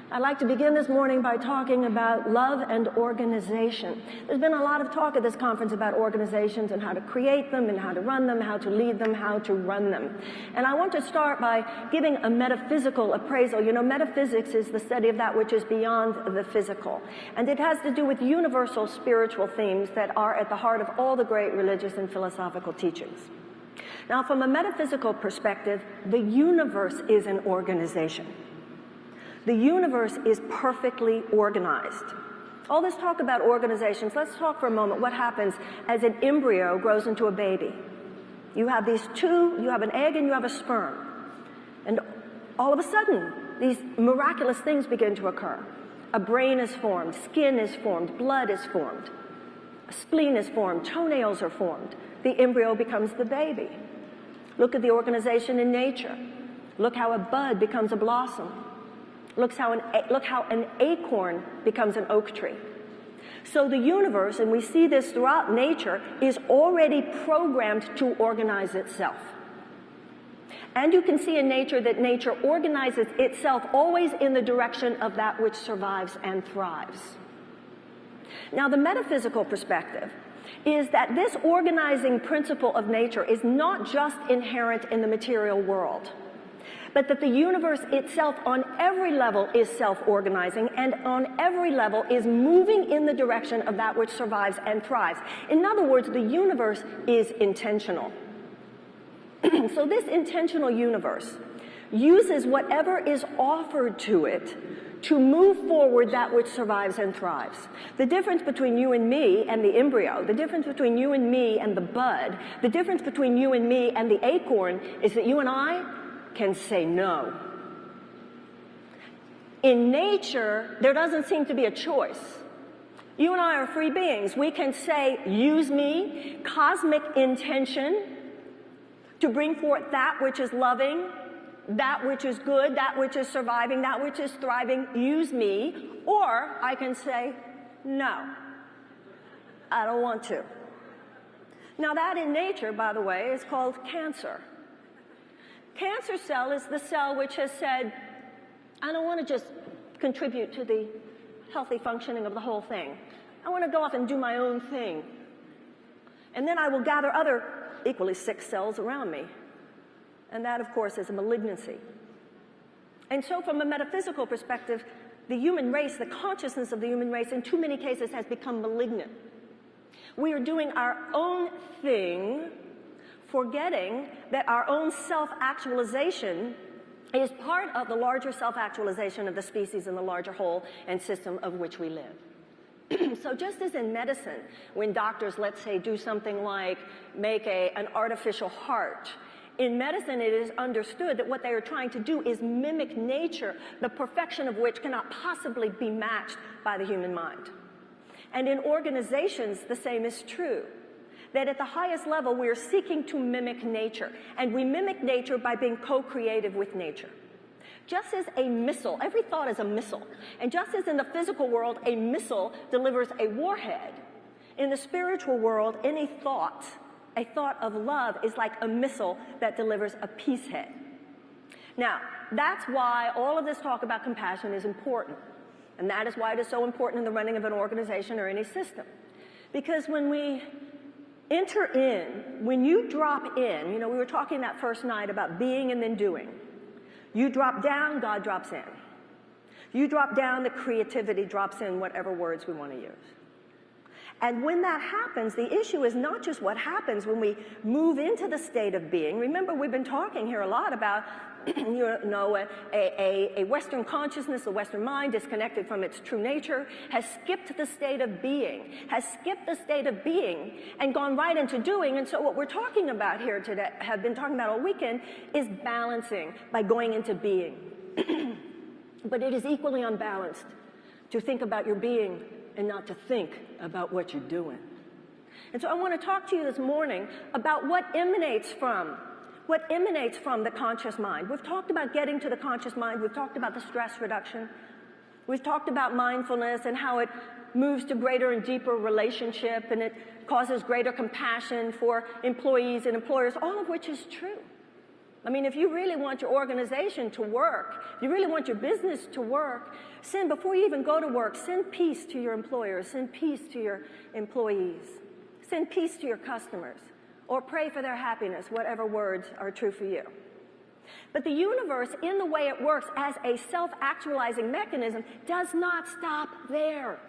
I'd like to begin this morning by talking about love and organization. There's been a lot of talk at this conference about organizations and how to create them and how to run them, how to lead them, how to run them. And I want to start by giving a metaphysical appraisal. You know, metaphysics is the study of that which is beyond the physical. And it has to do with universal spiritual themes that are at the heart of all the great religious and philosophical teachings. Now, from a metaphysical perspective, the universe is an organization. The universe is perfectly organized. All this talk about organizations, let's talk for a moment what happens as an embryo grows into a baby. You have these two, you have an egg and you have a sperm. And all of a sudden, these miraculous things begin to occur. A brain is formed, skin is formed, blood is formed, a spleen is formed, toenails are formed. The embryo becomes the baby. Look at the organization in nature. Look how a bud becomes a blossom. Look how an acorn becomes an oak tree. So the universe, and we see this throughout nature, is already programmed to organize itself. And you can see in nature that nature organizes itself always in the direction of that which survives and thrives. Now, the metaphysical perspective is that this organizing principle of nature is not just inherent in the material world, but that the universe itself on every level is self-organizing and on every level is moving in the direction of that which survives and thrives. In other words, the universe is intentional. So this intentional universe uses whatever is offered to it to move forward that which survives and thrives. The difference between you and me and the embryo, the difference between you and me and the bud, the difference between you and me and the acorn is that you and I can say no. In nature, there doesn't seem to be a choice. You and I are free beings. We can say, use me, cosmic intention, to bring forth that which is loving, that which is good, that which is surviving, that which is thriving, use me. Or I can say, no, I don't want to. Now that in nature, by the way, is called cancer. Cancer cell is the cell which has said, I don't want to just contribute to the healthy functioning of the whole thing. I want to go off and do my own thing. And then I will gather other equally sick cells around me. And that, of course, is a malignancy. And so from a metaphysical perspective, the human race, the consciousness of the human race, in too many cases has become malignant. We are doing our own thing, forgetting that our own self-actualization is part of the larger self-actualization of the species in the larger whole and system of which we live. So just as in medicine, when doctors, let's say, do something like make an artificial heart, in medicine it is understood that what they are trying to do is mimic nature, the perfection of which cannot possibly be matched by the human mind. And in organizations, the same is true. That at the highest level, we are seeking to mimic nature. And we mimic nature by being co-creative with nature. Just as a missile, every thought is a missile. And just as in the physical world, a missile delivers a warhead, in the spiritual world, any thought, a thought of love, is like a missile that delivers a peace head. Now, that's why all of this talk about compassion is important. And that is why it is so important in the running of an organization or any system. Because when we enter in, when you drop in, you know, we were talking that first night about being and then doing. You drop down, God drops in. You drop down, the creativity drops in, whatever words we want to use. And when that happens, the issue is not just what happens when we move into the state of being. Remember, we've been talking here a lot about a Western consciousness, a Western mind disconnected from its true nature, has skipped the state of being, and gone right into doing. And so what we're talking about here today, have been talking about all weekend, is balancing by going into being. But it is equally unbalanced to think about your being and not to think about what you're doing. And so I want to talk to you this morning about what emanates from the conscious mind. We've talked about getting to the conscious mind. We've talked about the stress reduction. We've talked about mindfulness and how it moves to greater and deeper relationship, and it causes greater compassion for employees and employers, all of which is true. I mean, if you really want your organization to work, if you really want your business to work, before you even go to work, send peace to your employers, send peace to your employees, send peace to your customers, or pray for their happiness, whatever words are true for you. But the universe, in the way it works as a self-actualizing mechanism, does not stop there.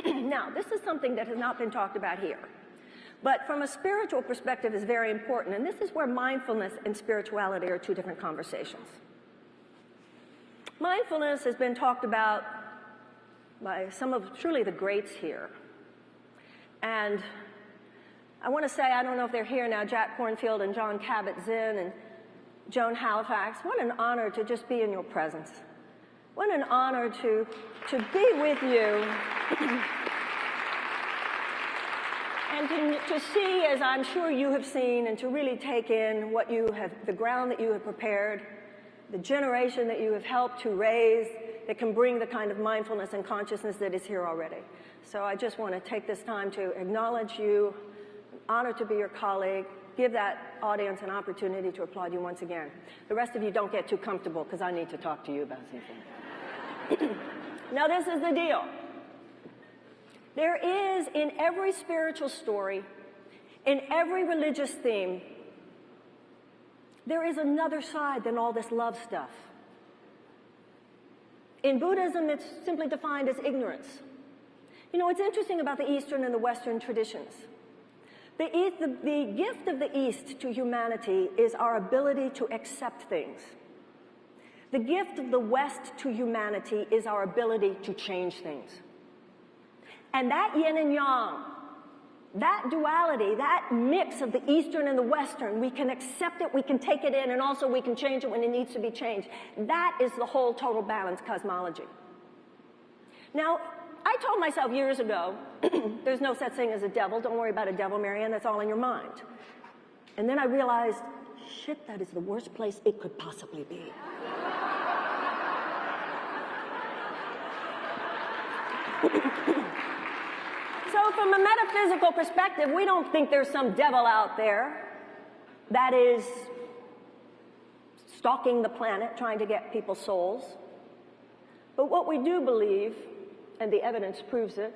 Now, this is something that has not been talked about here, but from a spiritual perspective is very important, and this is where mindfulness and spirituality are two different conversations. Mindfulness has been talked about by some of truly the greats here, and I want to say, I don't know if they're here now, Jack Kornfield and John Kabat-Zinn and Joan Halifax. What an honor to just be in your presence. What an honor to be with you and to see, as I'm sure you have seen, and to really take in what you have, the ground that you have prepared, the generation that you have helped to raise that can bring the kind of mindfulness and consciousness that is here already. So I just want to take this time to acknowledge you, honor to be your colleague, give that audience an opportunity to applaud you once again. The rest of you don't get too comfortable because I need to talk to you about something. Now this is the deal. There is in every spiritual story, in every religious theme, there is another side than all this love stuff. In Buddhism, it's simply defined as ignorance. You know, what's interesting about the Eastern and the Western traditions, the gift of the East to humanity is our ability to accept things. The gift of the West to humanity is our ability to change things. And that yin and yang, that duality, that mix of the Eastern and the Western, we can accept it, we can take it in, and also we can change it when it needs to be changed. That is the whole total balance cosmology. Now, I told myself years ago, there's no such thing as a devil. Don't worry about a devil, Marianne. That's all in your mind. And then I realized, shit, that is the worst place it could possibly be. So from a metaphysical perspective, we don't think there's some devil out there that is stalking the planet, trying to get people's souls. But what we do believe, and the evidence proves it,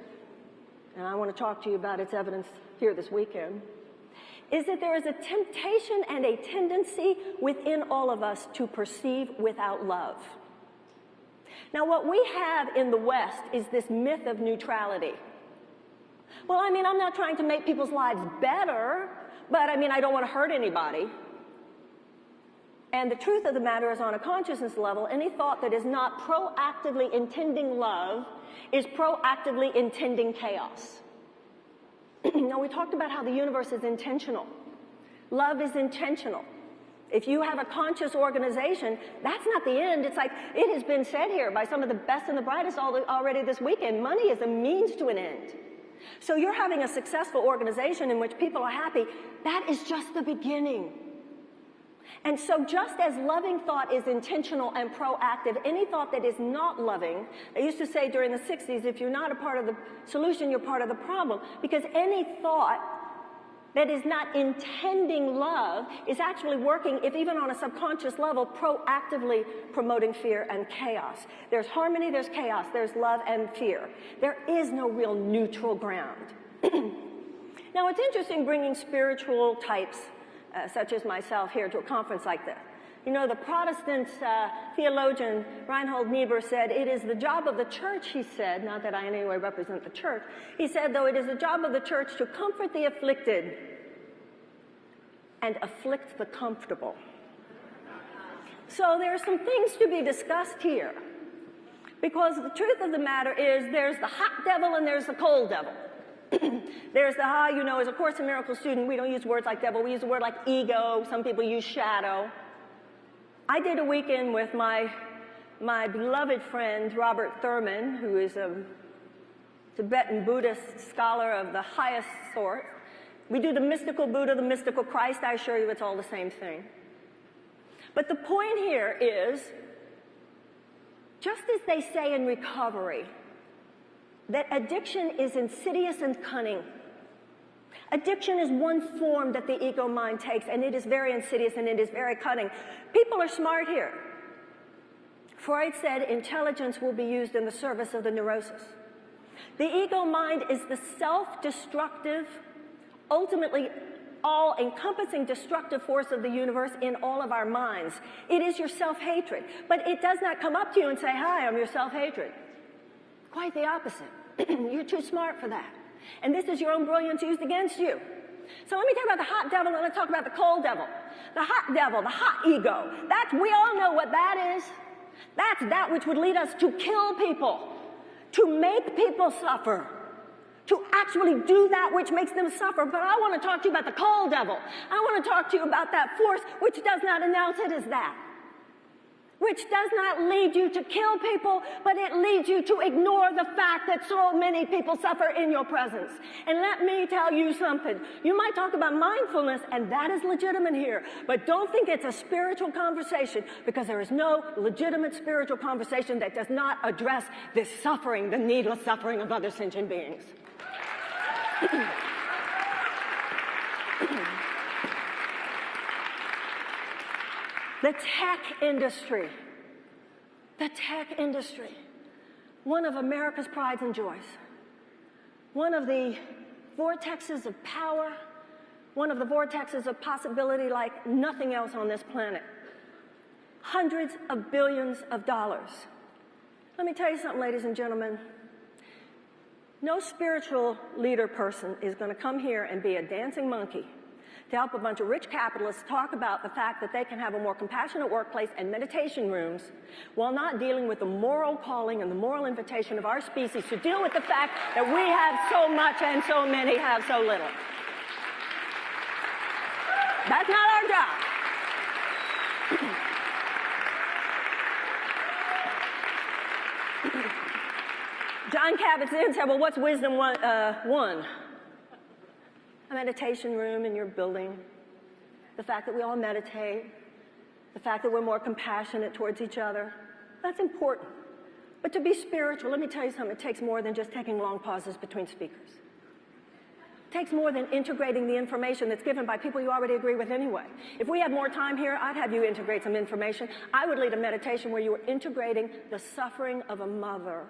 and I want to talk to you about its evidence here this weekend, is that there is a temptation and a tendency within all of us to perceive without love. Now, what we have in the West is this myth of neutrality. Well, I mean, I'm not trying to make people's lives better, but I mean, I don't want to hurt anybody. And the truth of the matter is, on a consciousness level, any thought that is not proactively intending love is proactively intending chaos. Now, we talked about how the universe is intentional. Love is intentional. If you have a conscious organization, that's not the end. It's like, it has been said here by some of the best and the brightest already this weekend, money is a means to an end. So you're having a successful organization in which people are happy. That is just the beginning. And so just as loving thought is intentional and proactive, any thought that is not loving, they used to say during the 60s, if you're not a part of the solution, you're part of the problem. Because any thought that is not intending love is actually working, if even on a subconscious level, proactively promoting fear and chaos. There's harmony, there's chaos, there's love and fear. There is no real neutral ground. Now, it's interesting bringing spiritual types such as myself here to a conference like this. You know, the Protestant theologian Reinhold Niebuhr said, it is the job of the church, he said, not that I in any way represent the church, he said, though, it is the job of the church to comfort the afflicted and afflict the comfortable. So there are some things to be discussed here, because the truth of the matter is there's the hot devil and there's the cold devil. There's the you know, as a Course in Miracles student, we don't use words like devil, we use a word like ego, some people use shadow. I did a weekend with my beloved friend, Robert Thurman, who is a Tibetan Buddhist scholar of the highest sort. We do the mystical Buddha, the mystical Christ. I assure you it's all the same thing. But the point here is, just as they say in recovery, that addiction is insidious and cunning. Addiction is one form that the ego mind takes, and it is very insidious and it is very cunning. People are smart here. Freud said intelligence will be used in the service of the neurosis. The ego mind is the self-destructive, ultimately all-encompassing destructive force of the universe in all of our minds. It is your self-hatred. But it does not come up to you and say, hi, I'm your self-hatred. Quite the opposite. You're too smart for that. And this is your own brilliance used against you. So let me talk about the hot devil and let's talk about the cold devil. The hot devil, the hot ego. We all know what that is. That's that which would lead us to kill people, to make people suffer, to actually do that which makes them suffer. But I want to talk to you about the cold devil. I want to talk to you about that force which does not announce it as that, which does not lead you to kill people, but it leads you to ignore the fact that so many people suffer in your presence. And let me tell you something. You might talk about mindfulness, and that is legitimate here, but don't think it's a spiritual conversation, because there is no legitimate spiritual conversation that does not address this suffering, the needless suffering of other sentient beings. The tech industry, one of America's prides and joys, one of the vortexes of power, one of the vortexes of possibility like nothing else on this planet. Hundreds of billions of dollars. Let me tell you something, ladies and gentlemen. No spiritual leader person is going to come here and be a dancing monkey to help a bunch of rich capitalists talk about the fact that they can have a more compassionate workplace and meditation rooms while not dealing with the moral calling and the moral invitation of our species to deal with the fact that we have so much and so many have so little. That's not our job. John Kabat-Zinn said, well, what's wisdom one? A meditation room in your building, the fact that we all meditate, the fact that we're more compassionate towards each other, that's important. But to be spiritual, let me tell you something, it takes more than just taking long pauses between speakers. It takes more than integrating the information that's given by people you already agree with anyway. If we had more time here, I'd have you integrate some information. I would lead a meditation where you were integrating the suffering of a mother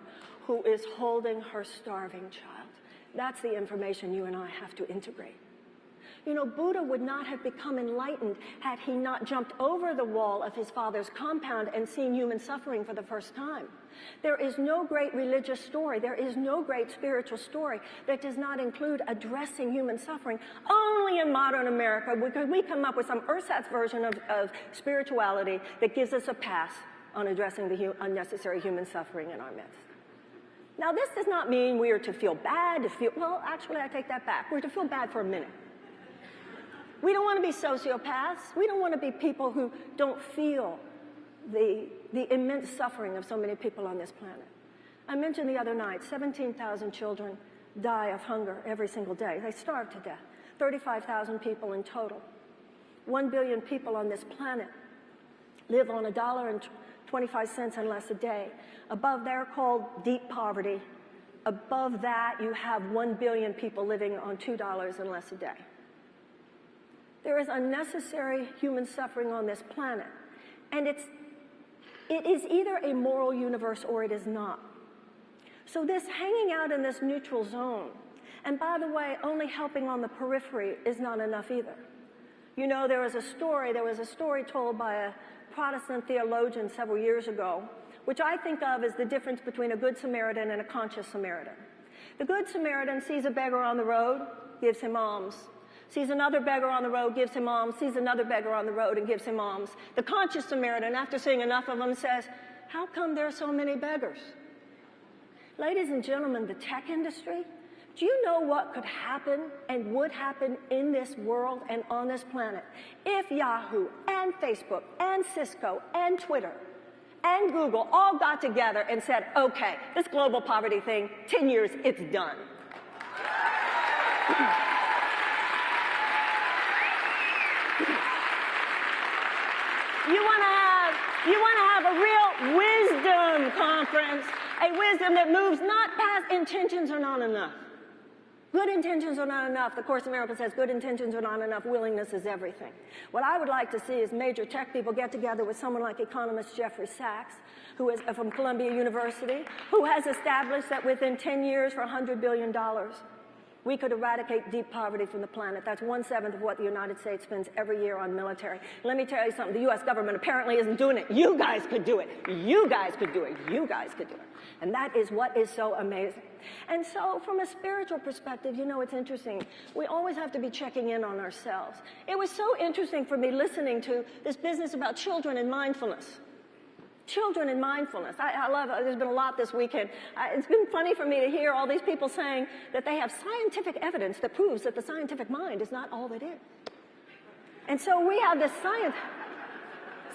who is holding her starving child. That's the information you and I have to integrate. You know, Buddha would not have become enlightened had he not jumped over the wall of his father's compound and seen human suffering for the first time. There is no great religious story, there is no great spiritual story that does not include addressing human suffering. Only in modern America could we come up with some ersatz version of spirituality that gives us a pass on addressing the unnecessary human suffering in our midst. Now, this does not mean we are to feel bad, well, actually, I take that back. We're to feel bad for a minute. We don't want to be sociopaths. We don't want to be people who don't feel the immense suffering of so many people on this planet. I mentioned the other night, 17,000 children die of hunger every single day. They starve to death. 35,000 people in total. 1 billion people on this planet live on $1.25 and less a day. Above there, called deep poverty. Above that, you have 1 billion people living on $2 and less a day. There is unnecessary human suffering on this planet. And it is either a moral universe or it is not. So this hanging out in this neutral zone, and by the way, only helping on the periphery is not enough either. You know, there was a story told by a Protestant theologian several years ago, which I think of as the difference between a good Samaritan and a conscious Samaritan. The good Samaritan sees a beggar on the road, gives him alms. Sees another beggar on the road, gives him alms. Sees another beggar on the road and gives him alms. The conscious Samaritan, after seeing enough of them, says, how come there are so many beggars? Ladies and gentlemen, the tech industry, do you know what could happen and would happen in this world and on this planet if Yahoo and Facebook and Cisco and Twitter and Google all got together and said, okay, this global poverty thing, 10 years, it's done. You want to have a real wisdom conference, a wisdom that moves not past intentions are not enough. Good intentions are not enough. The Course in Miracles says good intentions are not enough. Willingness is everything. What I would like to see is major tech people get together with someone like economist Jeffrey Sachs, who is from Columbia University, who has established that within 10 years for $100 billion, we could eradicate deep poverty from the planet. That's 1/7 of what the United States spends every year on military. Let me tell you something. The U.S. government apparently isn't doing it. You guys could do it. You guys could do it. You guys could do it. And that is what is so amazing. And so from a spiritual perspective, you know, it's interesting. We always have to be checking in on ourselves. It was so interesting for me listening to this business about children and mindfulness. Children and mindfulness. I love it. There's been a lot this weekend. It's been funny for me to hear all these people saying that they have scientific evidence that proves that the scientific mind is not all it is. And so we have this science.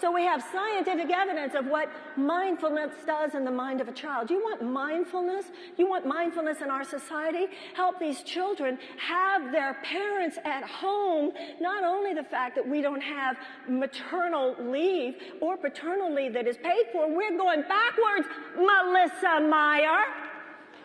So we have scientific evidence of what mindfulness does in the mind of a child. You want mindfulness? You want mindfulness in our society? Help these children have their parents at home. Not only the fact that we don't have maternal leave or paternal leave that is paid for, we're going backwards, Melissa Meyer.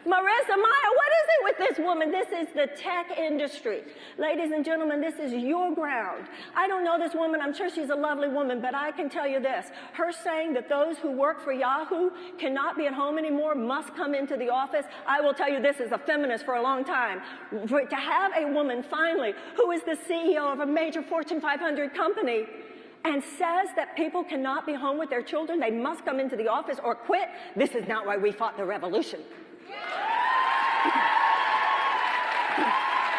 Marissa Meyer, what is it with this woman? This is the tech industry. Ladies and gentlemen, this is your ground. I don't know this woman. I'm sure she's a lovely woman, but I can tell you this. Her saying that those who work for Yahoo cannot be at home anymore, must come into the office. I will tell you this as a feminist for a long time. To have a woman finally who is the CEO of a major Fortune 500 company and says that people cannot be home with their children, they must come into the office or quit, this is not why we fought the revolution.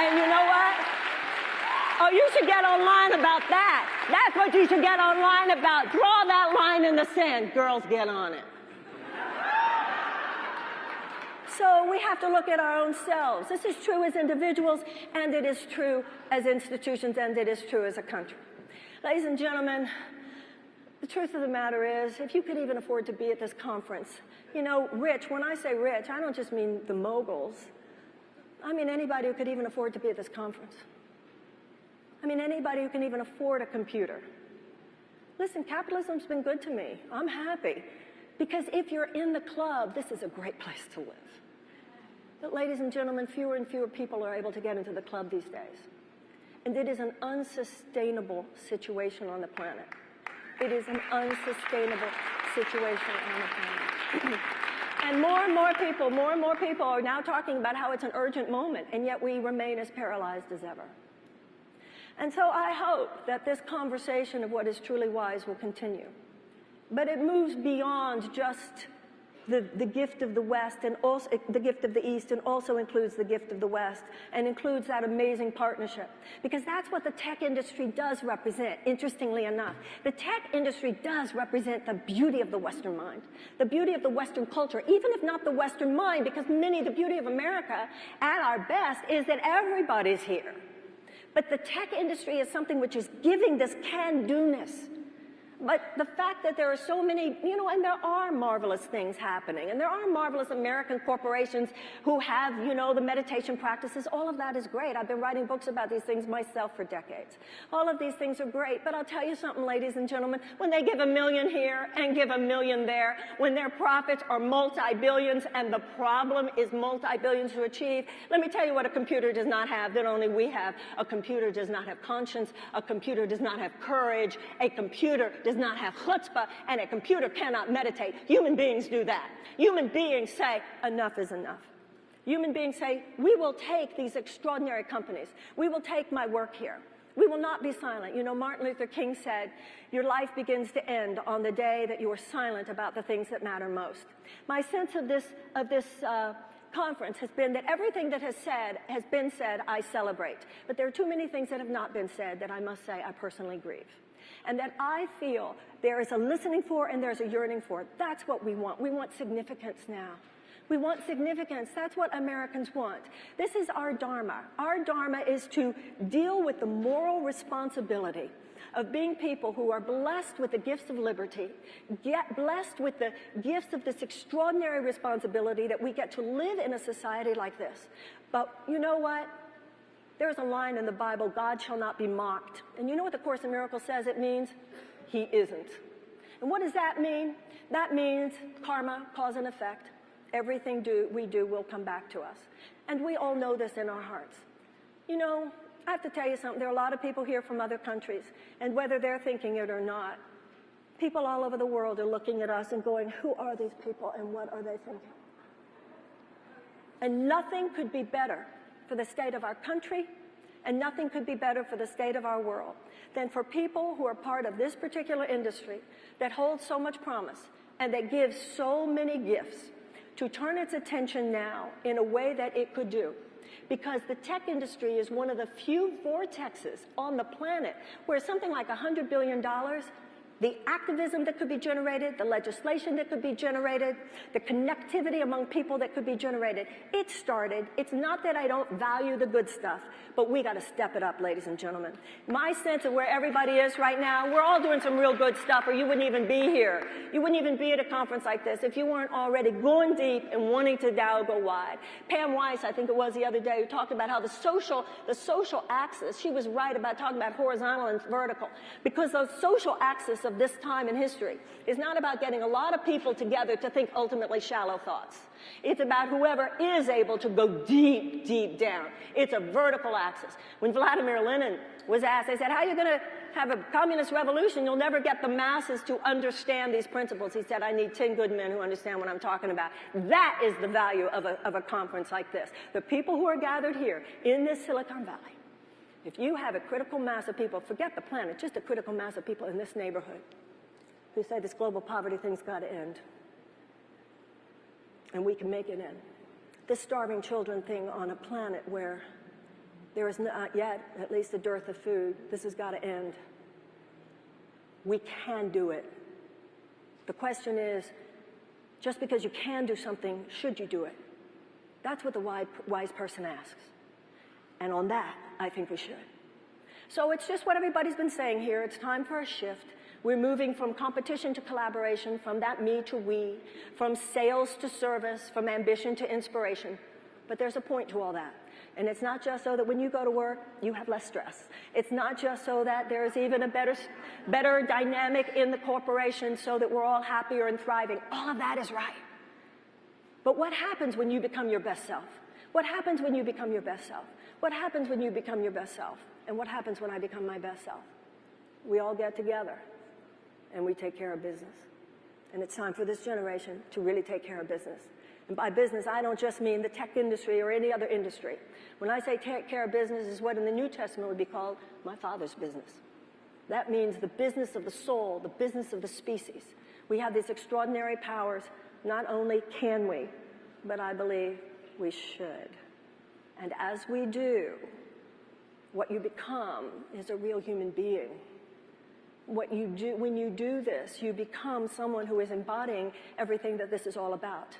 And you know what? Oh, you should get online about that. That's what you should get online about. Draw that line in the sand. Girls, get on it. So we have to look at our own selves. This is true as individuals, and it is true as institutions, and it is true as a country. Ladies and gentlemen, the truth of the matter is, if you could even afford to be at this conference, you know, rich, when I say rich, I don't just mean the moguls. I mean anybody who could even afford to be at this conference. I mean anybody who can even afford a computer. Listen, capitalism's been good to me. I'm happy. Because if you're in the club, this is a great place to live. But ladies and gentlemen, fewer and fewer people are able to get into the club these days. And it is an unsustainable situation on the planet. It is an unsustainable situation on the planet. And more and more people are now talking about how it's an urgent moment, and yet we remain as paralyzed as ever. And so I hope that this conversation of what is truly wise will continue. But it moves beyond just the gift of the West and also the gift of the East, and also includes the gift of the West and includes that amazing partnership. Because that's what the tech industry does represent, interestingly enough. The tech industry does represent the beauty of the Western mind, the beauty of the Western culture, even if not the Western mind, because the beauty of America at our best is that everybody's here. But the tech industry is something which is giving this can-do-ness. But the fact that there are so many, you know, and there are marvelous things happening, and there are marvelous American corporations who have, you know, the meditation practices, all of that is great. I've been writing books about these things myself for decades. All of these things are great, but I'll tell you something, ladies and gentlemen, when they give $1 million here and give $1 million there, when their profits are multi-billions and the problem is multi-billions to achieve, let me tell you what a computer does not have that only we have. A computer does not have conscience, a computer does not have courage, a computer does not have chutzpah, and a computer cannot meditate. Human beings do that. Human beings say, enough is enough. Human beings say, we will take these extraordinary companies. We will take my work here. We will not be silent. You know, Martin Luther King said, your life begins to end on the day that you are silent about the things that matter most. My sense of this conference has been that everything that has been said, I celebrate. But there are too many things that have not been said that I must say I personally grieve. And that I feel there is a listening for and there's a yearning for. That's what we want. We want significance now. We want significance. That's what Americans want. This is our dharma. Our dharma is to deal with the moral responsibility of being people who are blessed with the gifts of liberty, blessed with the gifts of this extraordinary responsibility that we get to live in a society like this. But you know what? There's a line in the Bible, God shall not be mocked. And you know what the Course in Miracles says it means? He isn't. And what does that mean? That means karma, cause and effect. Everything we do will come back to us. And we all know this in our hearts. You know, I have to tell you something. There are a lot of people here from other countries, and whether they're thinking it or not, people all over the world are looking at us and going, who are these people and what are they thinking? And nothing could be better for the state of our country, and nothing could be better for the state of our world than for people who are part of this particular industry that holds so much promise and that gives so many gifts to turn its attention now in a way that it could do. Because the tech industry is one of the few vortexes on the planet where something like $100 billion, the activism that could be generated, the legislation that could be generated, the connectivity among people that could be generated. It started. It's not that I don't value the good stuff, but we got to step it up, ladies and gentlemen. My sense of where everybody is right now, we're all doing some real good stuff, or you wouldn't even be here. You wouldn't even be at a conference like this if you weren't already going deep and wanting to now go wide. Pam Weiss, I think it was the other day, who talked about how the social axis, she was right about talking about horizontal and vertical, because the social axis of this time in history is not about getting a lot of people together to think ultimately shallow thoughts. It's about whoever is able to go deep, deep down. It's a vertical axis. When Vladimir Lenin was asked, they said, how are you going to have a communist revolution? You'll never get the masses to understand these principles. He said, I need 10 good men who understand what I'm talking about. That is the value of a conference like this. The people who are gathered here in this Silicon Valley, if you have a critical mass of people, forget the planet, just a critical mass of people in this neighborhood who say this global poverty thing's got to end, and we can make it end. This starving children thing on a planet where there is not yet at least a dearth of food, this has got to end. We can do it. The question is, just because you can do something, should you do it? That's what the wise person asks. And on that, I think we should. So it's just what everybody's been saying here. It's time for a shift. We're moving from competition to collaboration, from that me to we, from sales to service, from ambition to inspiration. But there's a point to all that. And it's not just so that when you go to work, you have less stress. It's not just so that there's even a better dynamic in the corporation so that we're all happier and thriving. All of that is right. But what happens when you become your best self? What happens when you become your best self? What happens when you become your best self? And what happens when I become my best self? We all get together and we take care of business. And it's time for this generation to really take care of business. And by business, I don't just mean the tech industry or any other industry. When I say take care of business, is what in the New Testament would be called my Father's business. That means the business of the soul, the business of the species. We have these extraordinary powers. Not only can we, but I believe we should. And as we do, what you become is a real human being. What you do, when you do this, you become someone who is embodying everything that this is all about.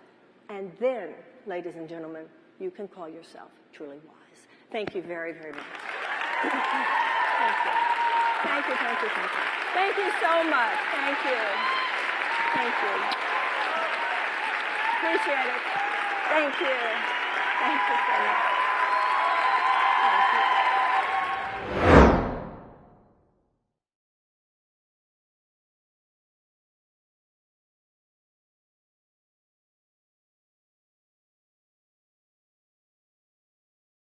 And then, ladies and gentlemen, you can call yourself truly wise. Thank you very, very much. Thank you. Thank you, thank you, thank you. Thank you so much. Thank you. Thank you. Appreciate it. Thank you. Thank you so much. Thank you.